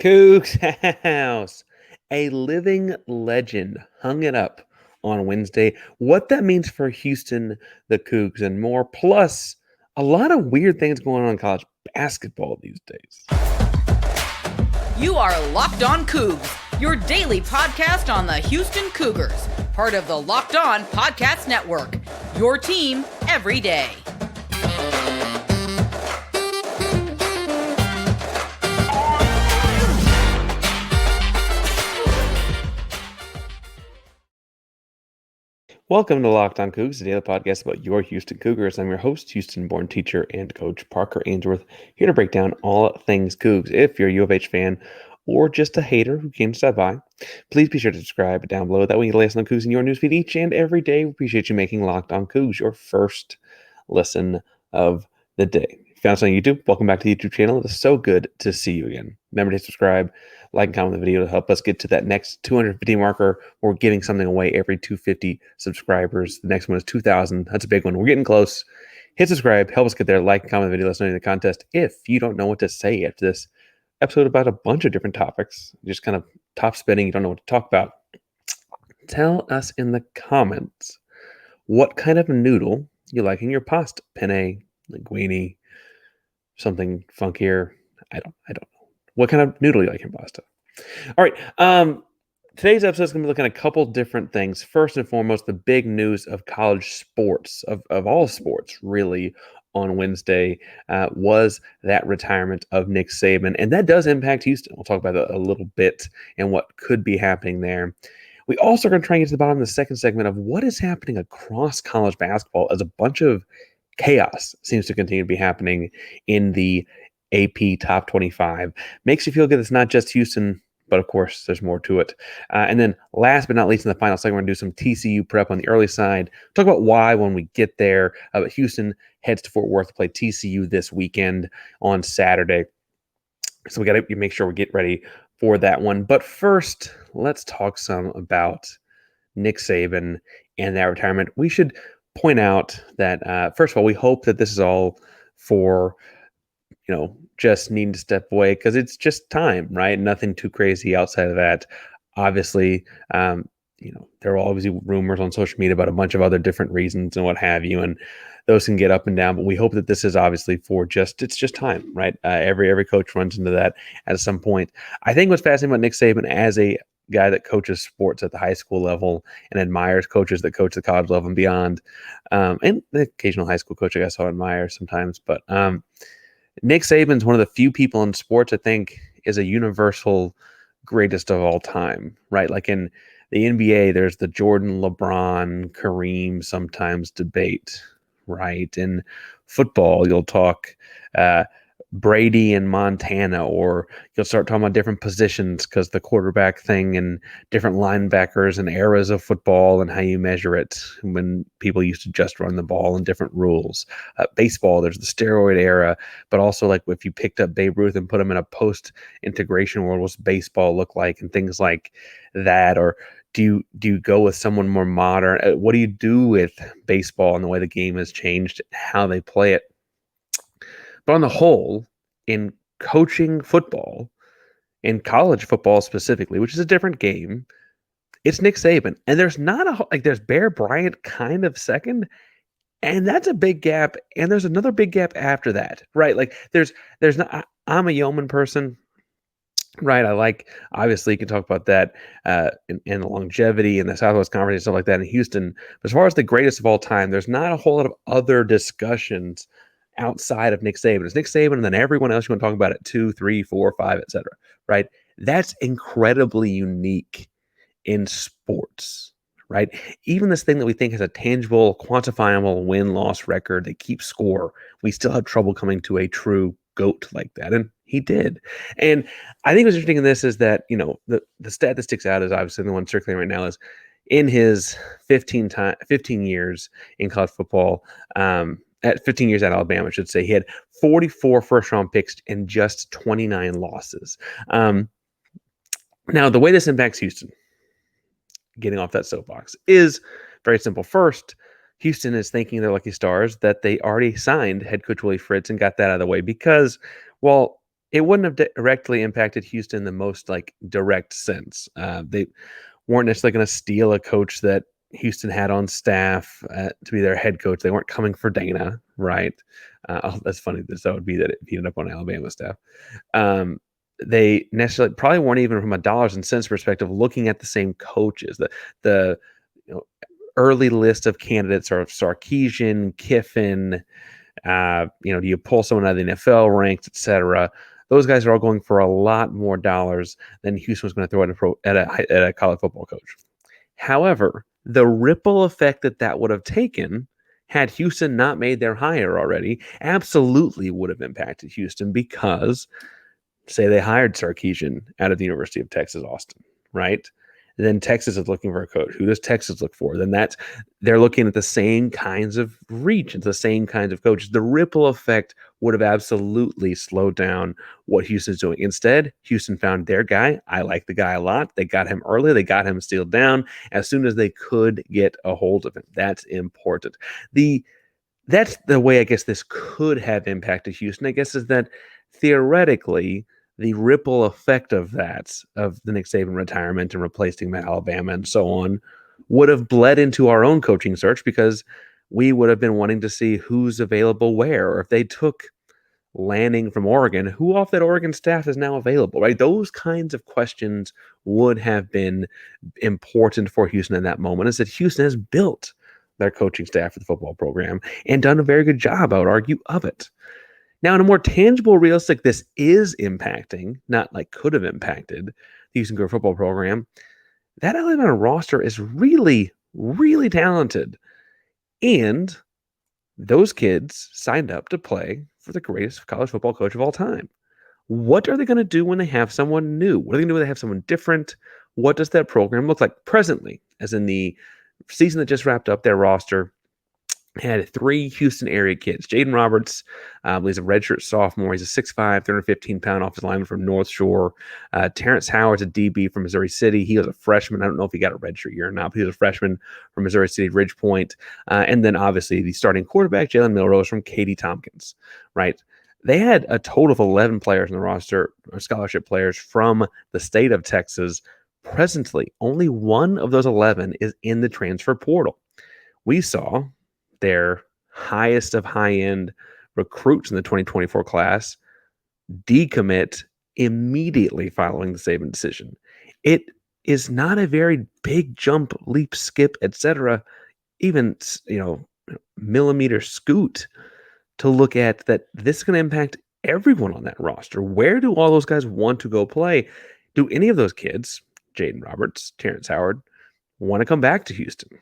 Coogs House. A living legend hung it up on Wednesday. What that means for Houston, the Cougs, and more. Plus, a lot of weird things going on in college basketball these days. You are Locked On Coogs, your daily podcast on the Houston Cougars, part of the Locked On Podcast Network, your team every day. Welcome to Locked On Coogs, the daily podcast about your Houston Cougars. I'm your host, Houston-born teacher and coach Parker Ainsworth, here to break down all things Cougs. If you're a U of H fan or just a hater who came to stop by, please be sure to subscribe down below. That way you can listen to Cougs in your newsfeed each and every day. We appreciate you making Locked On Cougs your first listen of the day. If you found us on YouTube, welcome back to the YouTube channel. It is so good to see you again. Remember to subscribe, like, and comment the video to help us get to that next 250 marker. We're giving something away every 250 subscribers. The next one is 2,000. That's a big one. We're getting close. Hit subscribe. Help us get there. Like and comment the video. Let us know in the contest. If you don't know what to say after this episode about a bunch of different topics, just kind of top spinning, you don't know what to talk about, tell us in the comments what kind of noodle you like in your pasta. Penne, linguine, something funkier. I don't know. What kind of noodle you like in pasta? All right. Today's episode is going to be looking at a couple different things. First and foremost, the big news of college sports, of all sports, really, on Wednesday was that retirement of Nick Saban. And that does impact Houston. We'll talk about that a little bit and what could be happening there. We also are going to try and get to the bottom of the second segment of what is happening across college basketball as a bunch of chaos seems to continue to be happening in the AP Top 25. Makes you feel good it's not just Houston, but of course, there's more to it. And then last but not least, in the final segment, we're going to do some TCU prep on the early side. Talk about why when we get there. Houston heads to Fort Worth to play TCU this weekend on Saturday. So we got to make sure we get ready for that one. But first, let's talk some about Nick Saban and that retirement. We should point out that, first of all, we hope that this is all for just needing to step away because it's just time, right? Nothing too crazy outside of that. Obviously, there will always be rumors on social media about a bunch of other different reasons and what have you, and those can get up and down. But we hope that this is obviously it's just time, right? Every coach runs into that at some point. I think what's fascinating about Nick Saban as a guy that coaches sports at the high school level and admires coaches that coach the college level and beyond, and the occasional high school coach I guess I admire sometimes, but Nick Saban's one of the few people in sports I think is a universal greatest of all time, right? Like in the NBA, there's the Jordan, LeBron, Kareem sometimes debate, right? In football, you'll talk Brady and Montana, or you'll start talking about different positions because the quarterback thing and different linebackers and eras of football and how you measure it when people used to just run the ball and different rules. Baseball, there's the steroid era, but also like if you picked up Babe Ruth and put him in a post-integration world, what's baseball look like and things like that? Or do you go with someone more modern? What do you do with baseball and the way the game has changed, how they play it? But on the whole, in coaching football, in college football specifically, which is a different game, it's Nick Saban. And there's there's Bear Bryant kind of second, and that's a big gap. And there's another big gap after that, right? Like there's not. I'm a yeoman person, right? Obviously, you can talk about that and the longevity and the Southwest Conference and stuff like that in Houston. But as far as the greatest of all time, there's not a whole lot of other discussions outside of Nick Saban. It's Nick Saban and then everyone else you want to talk about at 2, 3, 4, 5, etc. Right? That's incredibly unique in sports, right? Even this thing that we think has a tangible, quantifiable win-loss record that keeps score, we still have trouble coming to a true GOAT like that. And he did. And I think what's interesting in this is that, the stat that sticks out is obviously the one circulating right now is in his 15 years in college football, at 15 years at Alabama, I should say, he had 44 first-round picks and just 29 losses. Now, the way this impacts Houston, getting off that soapbox, is very simple. First, Houston is thanking their lucky stars that they already signed head coach Willie Fritz and got that out of the way because, well, it wouldn't have directly impacted Houston in the most direct sense. They weren't necessarily going to steal a coach that Houston had on staff to be their head coach. They weren't coming for Dana, right? That's funny. That would be that if he ended up on Alabama staff. They necessarily probably weren't even from a dollars and cents perspective looking at the same coaches. The early list of candidates are Sarkisian, Kiffin. Do you pull someone out of the NFL ranks, etc.? Those guys are all going for a lot more dollars than Houston was going to throw at a college football coach. However, the ripple effect that would have taken had Houston not made their hire already absolutely would have impacted Houston because, say they hired Sarkisian out of the University of Texas, Austin, right? And then Texas is looking for a coach. Who does Texas look for? Then they're looking at the same kinds of reach and the same kinds of coaches. The ripple effect would have absolutely slowed down what Houston's doing. Instead, Houston found their guy. I like the guy a lot. They got him early. They got him sealed down as soon as they could get a hold of him. That's important. That's the way I guess this could have impacted Houston, I guess, is that theoretically the ripple effect of the Nick Saban retirement and replacing him at Alabama and so on, would have bled into our own coaching search because we would have been wanting to see who's available where. Or if they took Lanning from Oregon, who off that Oregon staff is now available, right? Those kinds of questions would have been important for Houston in that moment, is that Houston has built their coaching staff for the football program and done a very good job, I would argue, of it. Now, in a more tangible, realistic, this is impacting, not could have impacted the Houston Cougars football program. That Alabama roster is really, really talented. And those kids signed up to play for the greatest college football coach of all time. What are they going to do when they have someone new? What are they going to do when they have someone different? What does that program look like presently? As in the season that just wrapped up, their roster had 3 Houston area kids. Jaden Roberts, he's a redshirt sophomore. He's a 6'5", 315-pound offensive lineman from North Shore. Terrence Howard's a DB from Missouri City. He was a freshman. I don't know if he got a redshirt year or not, but he was a freshman from Missouri City, Ridgepoint. And then obviously the starting quarterback, Jalen Milrose from Katy Tompkins, right? They had a total of 11 players in the roster, scholarship players from the state of Texas. Presently, only one of those 11 is in the transfer portal. We saw their highest of high-end recruits in the 2024 class decommit immediately following the Saban decision. It is not a very big jump, leap, skip, etc., even millimeter scoot to look at that this is going to impact everyone on that roster. Where do all those guys want to go play? Do any of those kids, Jaden Roberts, Terrence Howard, want to come back to Houston?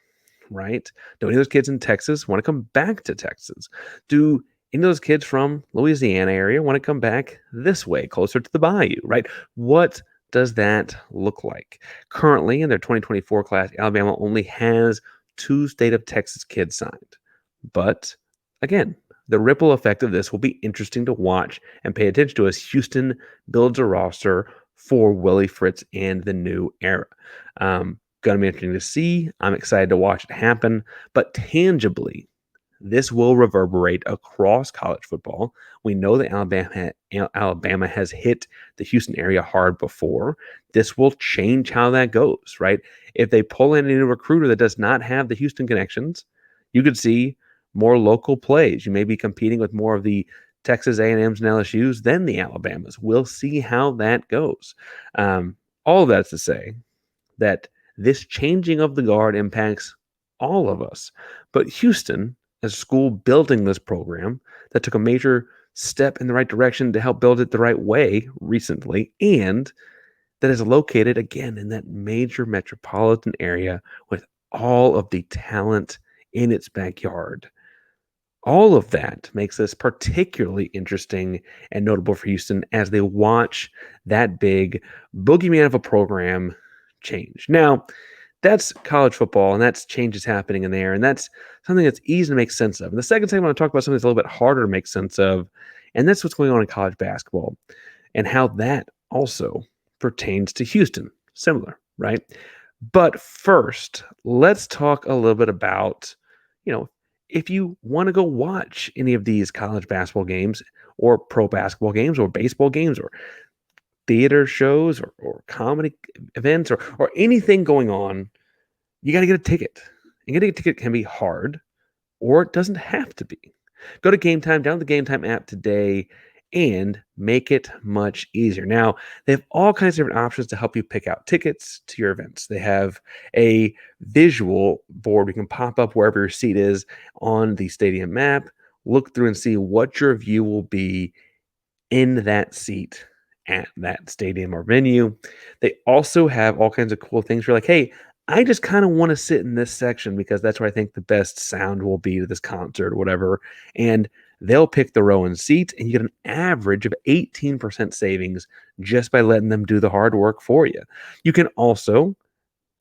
Right? Do any of those kids in Texas want to come back to Texas? Do any of those kids from Louisiana area want to come back this way, closer to the bayou, right? What does that look like? Currently, in their 2024 class, Alabama only has 2 state of Texas kids signed. But, again, the ripple effect of this will be interesting to watch and pay attention to as Houston builds a roster for Willie Fritz and the new era. Going to be interesting to see. I'm excited to watch it happen. But tangibly, this will reverberate across college football. We know that Alabama has hit the Houston area hard before. This will change how that goes, right? If they pull in a new recruiter that does not have the Houston connections, you could see more local plays. You may be competing with more of the Texas A&Ms and LSUs than the Alabamas. We'll see how that goes. All of that's to say that this changing of the guard impacts all of us. But Houston, as a school building this program that took a major step in the right direction to help build it the right way recently, and that is located, again, in that major metropolitan area with all of the talent in its backyard. All of that makes this particularly interesting and notable for Houston as they watch that big boogeyman of a program change. Now, that's college football, and that's changes happening in there, and that's something that's easy to make sense of. And the second thing I want to talk about something that's a little bit harder to make sense of, and that's what's going on in college basketball and how that also pertains to Houston. Similar, right? But first, let's talk a little bit about, if you want to go watch any of these college basketball games or pro basketball games or baseball games or theater shows or comedy events or anything going on, you got to get a ticket. And getting a ticket can be hard, or it doesn't have to be. Go to GameTime, download the GameTime app today, and make it much easier. Now, they have all kinds of different options to help you pick out tickets to your events. They have a visual board you can pop up wherever your seat is on the stadium map, look through and see what your view will be in that seat at that stadium or venue. They also have all kinds of cool things. You're like, hey, I just kind of want to sit in this section because that's where I think the best sound will be to this concert or whatever. And they'll pick the row and seats, and you get an average of 18% savings just by letting them do the hard work for you. You can also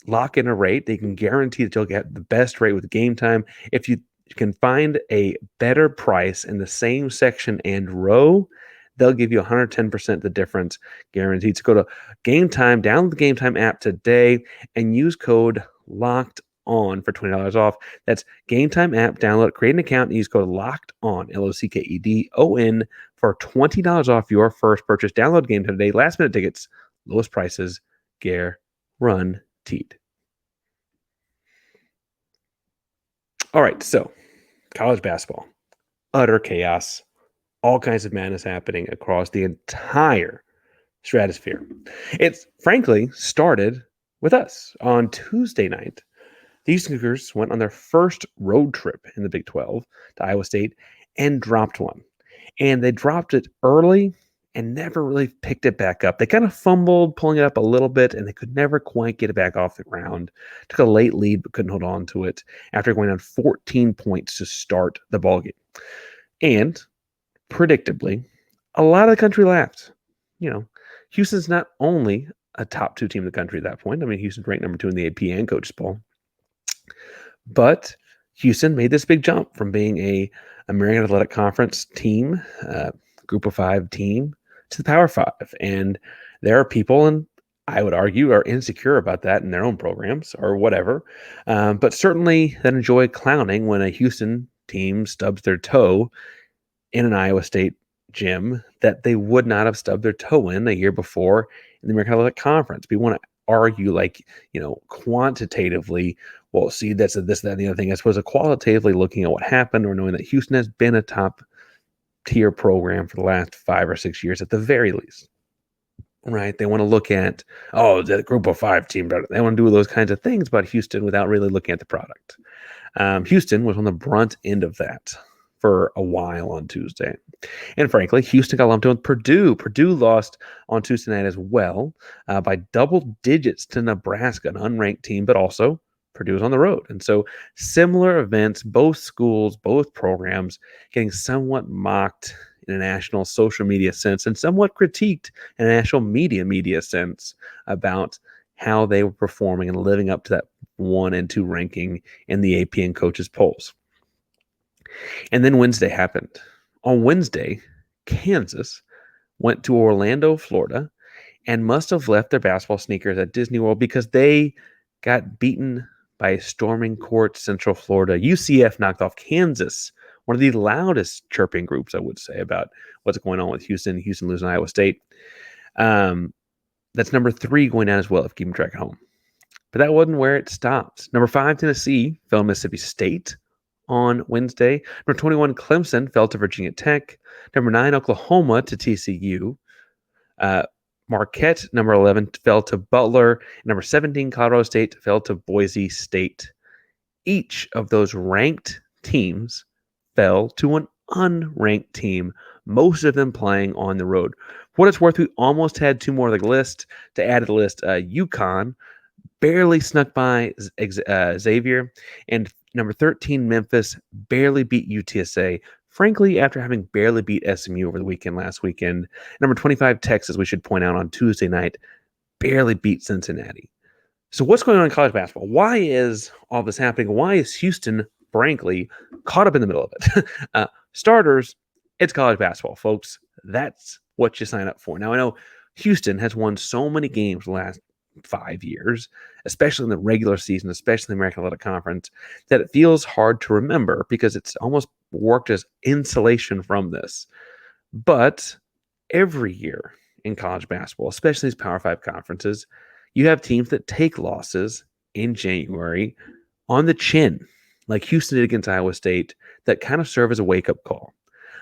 lock in a rate. They can guarantee that you'll get the best rate with GameTime. If you can find a better price in the same section and row, they'll give you 110% the difference guaranteed. So go to GameTime, download the GameTime app today, and use code LOCKEDON for $20 off. That's GameTime app. Download, create an account, and use code LOCKEDON, LOCKEDON, for $20 off your first purchase. Download GameTime today. Last minute tickets, lowest prices, guaranteed. All right, so college basketball, utter chaos. All kinds of madness happening across the entire stratosphere. It's frankly started with us on Tuesday night. The Houston Cougars went on their first road trip in the Big 12 to Iowa State and dropped one. And they dropped it early and never really picked it back up. They kind of fumbled pulling it up a little bit, and they could never quite get it back off the ground. Took a late lead but couldn't hold on to it after going down 14 points to start the ballgame. And predictably, a lot of the country laughed. Houston's not only a top 2 team in the country at that point. I mean, Houston's ranked number 2 in the AP and Coaches Poll. But Houston made this big jump from being a American Athletic Conference team, Group of 5 team, to the Power 5. And there are people, and I would argue, are insecure about that in their own programs or whatever. But certainly that enjoy clowning when a Houston team stubs their toe in an Iowa State gym that they would not have stubbed their toe in a year before in the American Athletic Conference. We want to argue quantitatively, well, see, that's this, that, and the other thing. I suppose qualitatively looking at what happened or knowing that Houston has been a top tier program for the last 5 or 6 years at the very least, right? They want to look at, the Group of 5 team. They want to do those kinds of things about Houston without really looking at the product. Houston was on the brunt end of that for a while on Tuesday. And frankly, Houston got lumped in with Purdue. Purdue lost on Tuesday night as well by double digits to Nebraska, an unranked team, but also Purdue was on the road. And so similar events, both schools, both programs getting somewhat mocked in a national social media sense and somewhat critiqued in a national media sense about how they were performing and living up to that 1 and 2 ranking in the AP and coaches polls. And then Wednesday happened. On Wednesday, Kansas went to Orlando, Florida, and must have left their basketball sneakers at Disney World because they got beaten by storming court Central Florida. UCF knocked off Kansas, one of the loudest chirping groups, I would say, about what's going on with Houston. Houston losing Iowa State. That's number 3 going down as well, if keeping track at home. But that wasn't where it stopped. Number 5, Tennessee fell to Mississippi State on Wednesday. Number 21, Clemson fell to Virginia Tech. Number 9, Oklahoma to TCU. Marquette, number 11, fell to Butler. Number 17, Colorado State fell to Boise State. Each of those ranked teams fell to an unranked team, most of them playing on the road. For what it's worth, we almost had 2 more on the list to add to the list. UConn barely snuck by Xavier, and number 13, Memphis, barely beat UTSA. Frankly, after having barely beat SMU over the last weekend. Number 25, Texas, we should point out on Tuesday night, barely beat Cincinnati. So what's going on in college basketball? Why is all this happening? Why is Houston, frankly, caught up in the middle of it? Starters, it's college basketball, folks. That's what you sign up for. Now, I know Houston has won so many games the last 5 years, especially in the regular season, especially in the American Athletic Conference, that it feels hard to remember because it's almost worked as insulation from this. But every year in college basketball, especially these Power 5 conferences, you have teams that take losses in January on the chin, like Houston did against Iowa State, that kind of serve as a wake-up call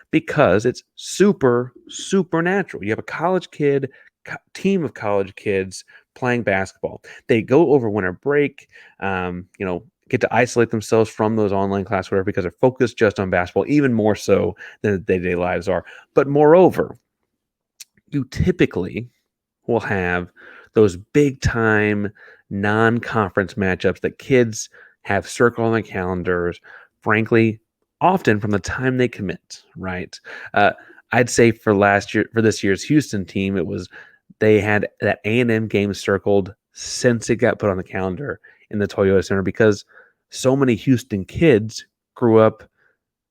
because it's super, super natural. You have a college kid, team of college kids playing basketball. They go over winter break, get to isolate themselves from those online classes, whatever, because they're focused just on basketball, even more so than the day-to-day lives are. But moreover, you typically will have those big-time non-conference matchups that kids have circled on their calendars, frankly, often from the time they commit, right? I'd say for this year's Houston team, they had that A&M game circled since it got put on the calendar in the Toyota Center because so many Houston kids grew up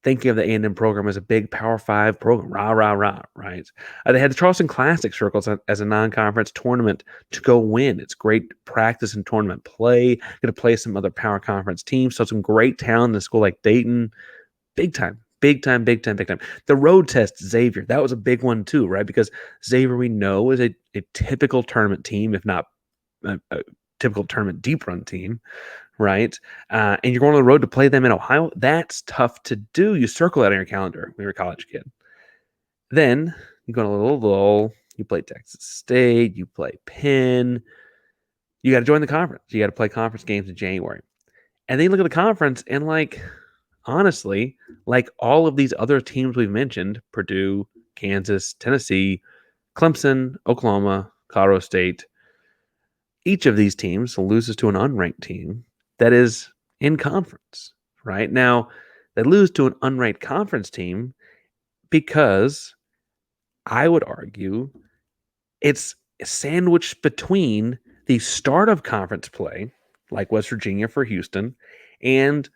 thinking of the A&M program as a big Power 5 program, rah, rah, rah, right? They had the Charleston Classic circles as a non-conference tournament to go win. It's great practice and tournament play. Going to play some other Power Conference teams. So some great talent in a school like Dayton. Big time, big time, big time, big time. The road test, Xavier, that was a big one too, right? Because Xavier, we know, is a typical tournament team, if not a typical tournament deep run team, right? And you're going on the road to play them in Ohio. That's tough to do. You circle that on your calendar when you're a college kid. Then you go on a little lull. You play Texas State. You play Penn. You got to join the conference. You got to play conference games in January. And then you look at the conference and honestly, like all of these other teams we've mentioned, Purdue, Kansas, Tennessee, Clemson, Oklahoma, Colorado State, each of these teams loses to an unranked team that is in conference, right? Now, they lose to an unranked conference team because I would argue it's sandwiched between the start of conference play, like West Virginia for Houston, and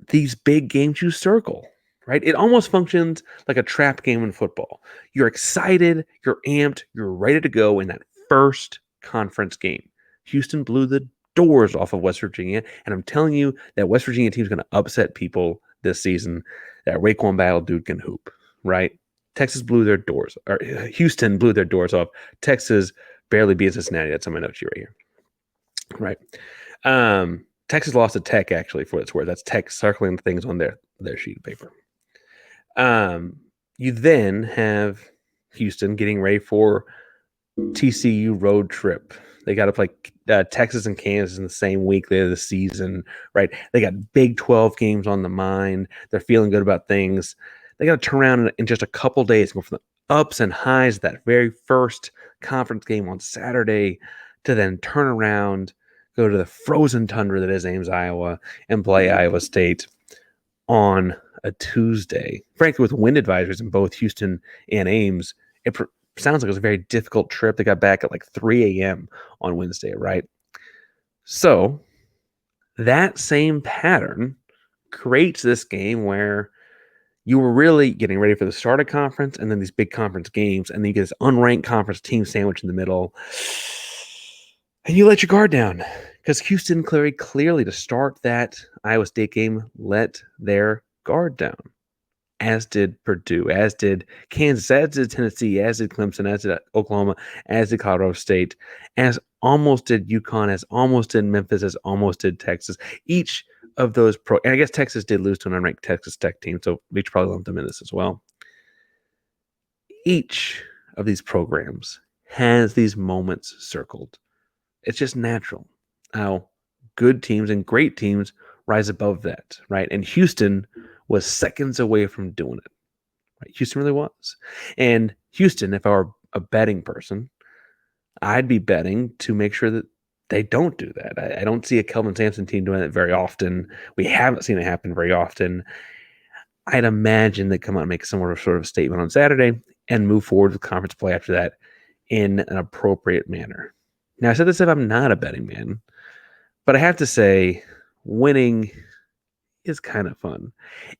these big games you circle, right? It almost functions like a trap game in football. You're excited, you're amped, you're ready to go in that first conference game. Houston blew the doors off of West Virginia, and I'm telling you that West Virginia team is going to upset people this season. That Raekwon Battle dude can hoop, right? Texas blew their doors, or Houston blew their doors off. Texas barely beat Cincinnati. That's on my note sheet right here, right? Texas lost to Tech, actually, for what it's worth. That's Tech circling the things on their sheet of paper. You then have Houston getting ready for TCU road trip. They got to play Texas and Kansas in the same week of the season, right? They got Big 12 games on the mind. They're feeling good about things. They got to turn around in just a couple days, go from the ups and highs of that very first conference game on Saturday to then turn around, go to the frozen tundra that is Ames, Iowa, and play Iowa State on a Tuesday. Frankly, with wind advisories in both Houston and Ames, it sounds like it was a very difficult trip. They got back at 3 a.m. on Wednesday, right? So that same pattern creates this game where you were really getting ready for the start of conference and then these big conference games, and then you get this unranked conference team sandwich in the middle, and you let your guard down because Houston clearly to start that Iowa State game let their guard down, as did Purdue, as did Kansas, as did Tennessee, as did Clemson, as did Oklahoma, as did Colorado State, as almost did UConn, as almost did Memphis, as almost did Texas. Each of those and I guess Texas did lose to an unranked Texas Tech team, so we should probably lump them in this as well. Each of these programs has these moments circled. It's just natural how good teams and great teams rise above that, right? And Houston was seconds away from doing it. Right? Houston really was. And Houston, if I were a betting person, I'd be betting to make sure that they don't do that. I don't see a Kelvin Sampson team doing it very often. We haven't seen it happen very often. I'd imagine they come out and make some sort of statement on Saturday and move forward with conference play after that in an appropriate manner. Now, I said this if I'm not a betting man, but I have to say winning is kind of fun.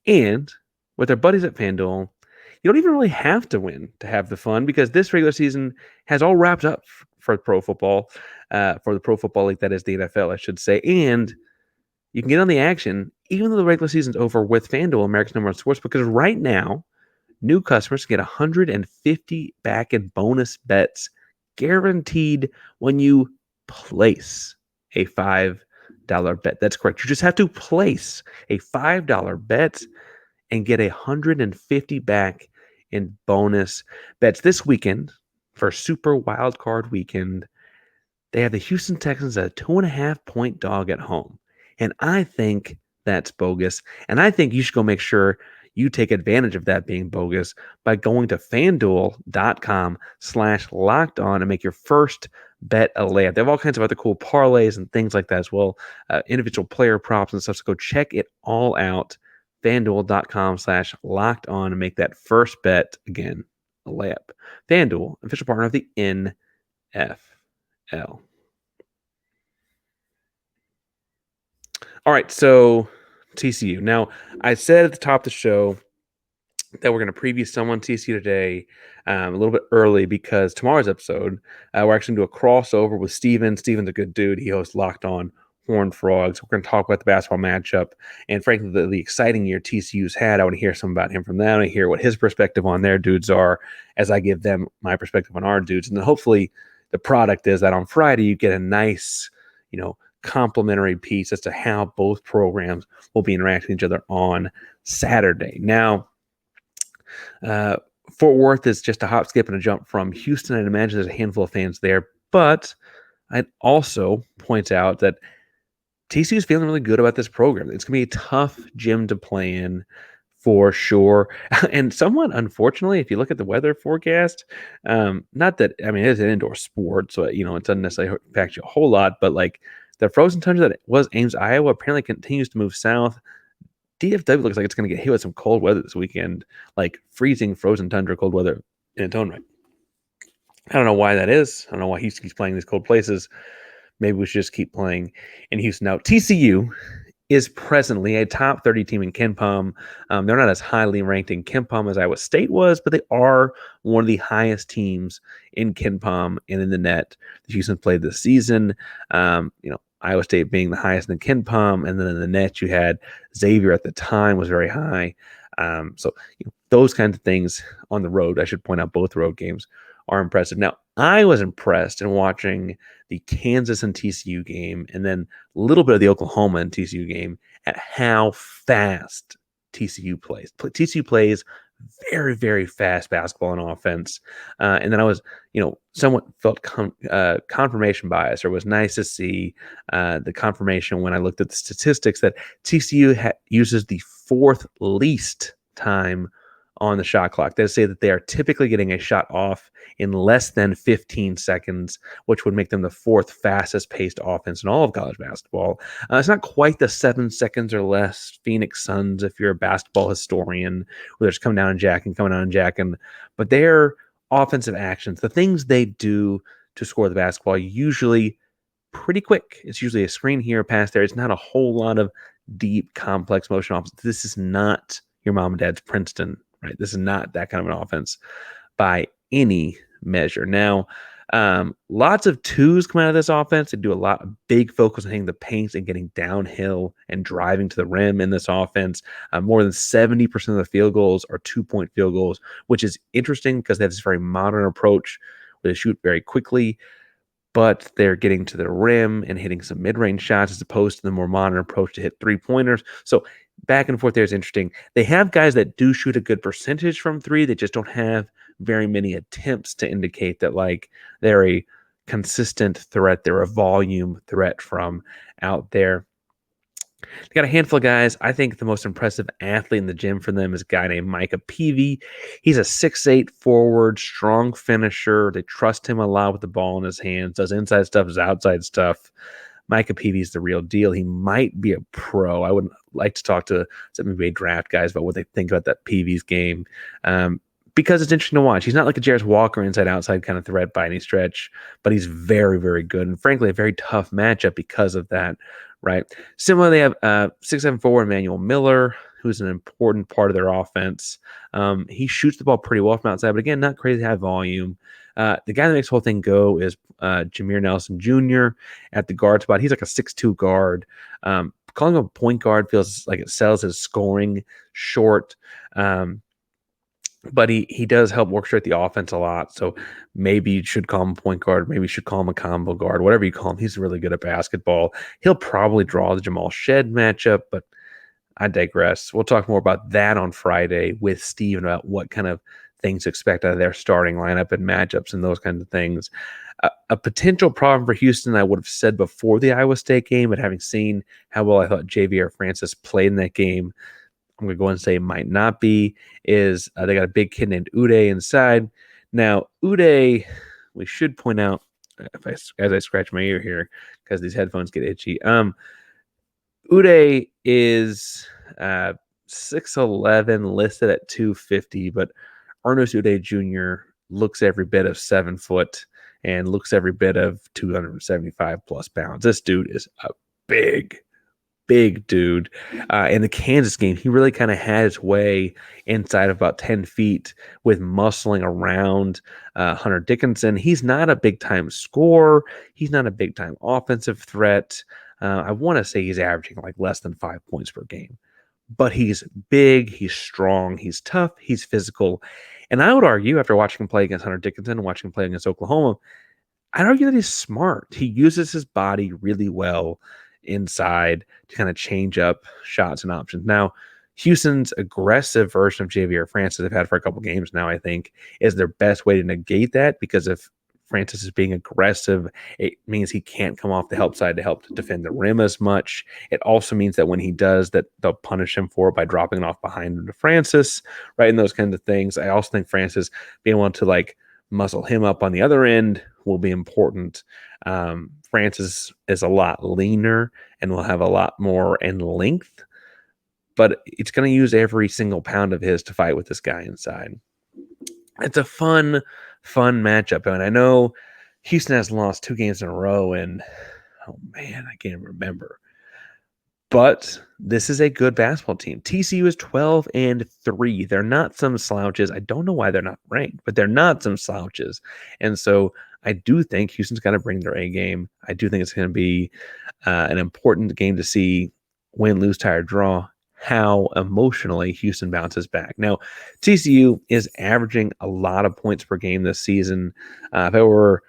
And with our buddies at FanDuel, you don't even really have to win to have the fun because this regular season has all wrapped up for pro football, for the Pro Football League, that is the NFL, I should say. And you can get on the action even though the regular season's over with FanDuel, America's #1 sports, because right now New customers get $150 back in bonus bets guaranteed when you place a $5 bet. That's correct. You just have to place a $5 bet and get $150 back in bonus bets this weekend for Super Wild Card Weekend. They have the Houston Texans at a 2.5-point dog at home. And I think that's bogus. And I think you should go make sure you take advantage of that being bogus by going to FanDuel.com/locked on and make your first bet a layup. They have all kinds of other cool parlays and things like that as well, individual player props and stuff. So go check it all out. FanDuel.com/locked on and make that first bet again a layup. FanDuel, official partner of the NFL. All right, so TCU. Now, I said at the top of the show that we're going to preview someone TCU today a little bit early because tomorrow's episode, we're actually going to do a crossover with Steven. Steven's a good dude. He hosts Locked On Horned Frogs. We're going to talk about the basketball matchup and, frankly, the exciting year TCU's had. I want to hear some about him from them. I want to hear what his perspective on their dudes are as I give them my perspective on our dudes. And then hopefully the product is that on Friday you get a nice, complimentary piece as to how both programs will be interacting with each other on Saturday. Now, Fort Worth is just a hop, skip, and a jump from Houston. I'd imagine there's a handful of fans there, but I'd also point out that TCU is feeling really good about this program. It's going to be a tough gym to play in for sure. And somewhat unfortunately, if you look at the weather forecast, not that, it is an indoor sport, so, it doesn't necessarily impact you a whole lot, but like the frozen tundra that was Ames, Iowa apparently continues to move south. DFW looks like it's going to get hit with some cold weather this weekend, like freezing frozen tundra cold weather in its own right. I don't know why that is. I don't know why Houston keeps playing these cold places. Maybe we should just keep playing in Houston. Now, TCU is presently a top 30 team in KenPom. They're not as highly ranked in KenPom as Iowa State was, but they are one of the highest teams in KenPom and in the net that Houston played this season. Iowa State being the highest in KenPom, and then in the net you had Xavier at the time was very high. So those kinds of things on the road. I should point out both road games are impressive. Now, I was impressed in watching the Kansas and TCU game and then a little bit of the Oklahoma and TCU game at how fast TCU plays. TCU plays very, very fast basketball and offense. And then I was, somewhat felt confirmation bias, or it was nice to see the confirmation when I looked at the statistics that TCU uses the fourth least time on the shot clock. They say that they are typically getting a shot off in less than 15 seconds, which would make them the fourth fastest paced offense in all of college basketball. It's not quite the 7 seconds or less Phoenix Suns if you're a basketball historian, where they're just coming down and jacking, but their offensive actions, the things they do to score the basketball, usually pretty quick. It's usually a screen here, a pass there. It's not a whole lot of deep, complex motion offense. This is not your mom and dad's Princeton, right? This is not that kind of an offense by any measure. Now, lots of twos come out of this offense. They do a lot of big focus on hitting the paint and getting downhill and driving to the rim in this offense. More than 70% of the field goals are 2-point field goals, which is interesting because they have this very modern approach where they shoot very quickly, but they're getting to the rim and hitting some mid-range shots as opposed to the more modern approach to hit three-pointers. So back and forth there is interesting. They have guys that do shoot a good percentage from three. They just don't have very many attempts to indicate that like they're a consistent threat. They're a volume threat from out there. They got a handful of guys. I think the most impressive athlete in the gym for them is a guy named Micah Peavy. He's a 6'8" forward, strong finisher. They trust him a lot with the ball in his hands, does inside stuff, does outside stuff. Micah Peavy's the real deal. He might be a pro. I would like to talk to some NBA draft guys about what they think about that Peavy's game. Because it's interesting to watch. He's not like a Jarris Walker inside-outside kind of threat by any stretch, but he's very, very good. And frankly, a very tough matchup because of that, right? Similarly, they have 6'7" forward Emmanuel Miller, who's an important part of their offense. He shoots the ball pretty well from outside, but again, not crazy high volume. The guy that makes the whole thing go is Jameer Nelson Jr. at the guard spot. He's like a 6'2" guard. Calling him a point guard feels like it sells his scoring short. but he does help orchestrate the offense a lot. So maybe you should call him point guard. Maybe you should call him a combo guard, whatever you call him. He's really good at basketball. He'll probably draw the Jamal Shed matchup, but I digress. We'll talk more about that on Friday with Steven about what kind of things to expect out of their starting lineup and matchups and those kinds of things. A potential problem for Houston, I would have said before the Iowa State game, but having seen how well I thought Javier Francis played in that game, I'm going to go and say might not be, is they got a big kid named Uday inside. Now, Uday, we should point out, as I scratch my ear here, because these headphones get itchy. Uday is 6'11", listed at 250, but Ernest Uday Jr. looks every bit of 7 foot and looks every bit of 275 plus pounds. This dude is a big dude. In the Kansas game, he really kind of had his way inside of about 10 feet with muscling around Hunter Dickinson. He's not a big-time scorer. He's not a big-time offensive threat. I want to say he's averaging like less than 5 points per game. But he's big, he's strong, he's tough, he's physical. And I would argue, after watching him play against Hunter Dickinson and watching him play against Oklahoma, I'd argue that he's smart. He uses his body really well inside to kind of change up shots and options. Now, Houston's aggressive version of Javier Francis they've had for a couple games now, I think, is their best way to negate that, because if Francis is being aggressive, it means he can't come off the help side to help to defend the rim as much. It also means that when he does, that they'll punish him for it by dropping it off behind him to Francis, right? And those kinds of things. I also think Francis being able to like muscle him up on the other end will be important. Francis is a lot leaner and will have a lot more in length, but it's going to use every single pound of his to fight with this guy inside. It's a fun matchup. And I know Houston has lost 2 games in a row, and oh man, I can't remember. But this is a good basketball team. TCU is 12-3. They're not some slouches. I don't know why they're not ranked, but they're not some slouches. And so I do think Houston's got to bring their A game. I do think it's going to be an important game to see, win, lose, tie, or draw, how emotionally Houston bounces back. Now, TCU is averaging a lot of points per game this season. If I were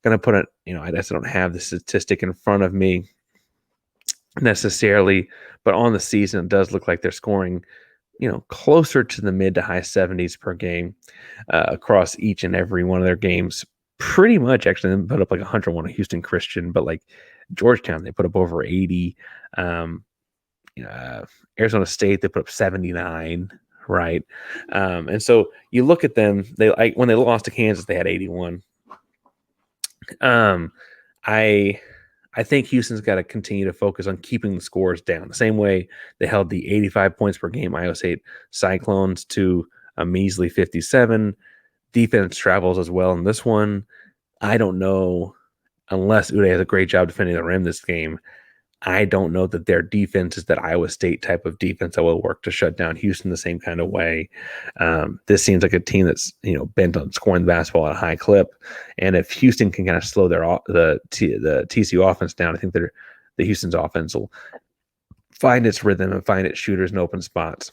going to put it, I just don't have the statistic in front of me necessarily, but on the season, it does look like they're scoring, closer to the mid to high 70s per game across each and every one of their games. Pretty much, actually, they put up like 101 at Houston Christian, but like Georgetown, they put up over 80. Arizona State, they put up 79, right? And so you look at them, when they lost to Kansas, they had 81. I think Houston's got to continue to focus on keeping the scores down. The same way they held the 85 points per game Iowa State Cyclones to a measly 57. Defense travels as well in this one. I don't know, unless Uday has a great job defending the rim this game, I don't know that their defense is that Iowa State type of defense that will work to shut down Houston the same kind of way. This seems like a team that's bent on scoring the basketball at a high clip, and if Houston can kind of slow the TCU offense down, I think the Houston's offense will find its rhythm and find its shooters in open spots.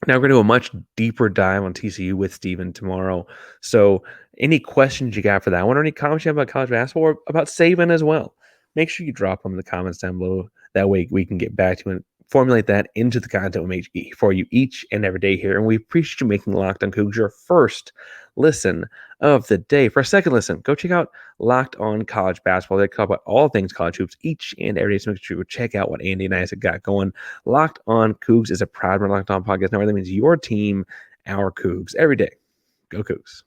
Now we're going to do a much deeper dive on TCU with Steven tomorrow. So any questions you got for that one, or any comments you have about college basketball or about Saban as well, make sure you drop them in the comments down below. That way we can get back to you and formulate that into the content we make for you each and every day here. And we appreciate you making Locked On Coogs your first listen of the day. For a second listen, go check out Locked On College Basketball. They talk about all things college hoops each and every day. So make sure you check out what Andy and I have got going. Locked On Coogs is a proud Locked On podcast network. That means your team, our Coogs, every day. Go Coogs.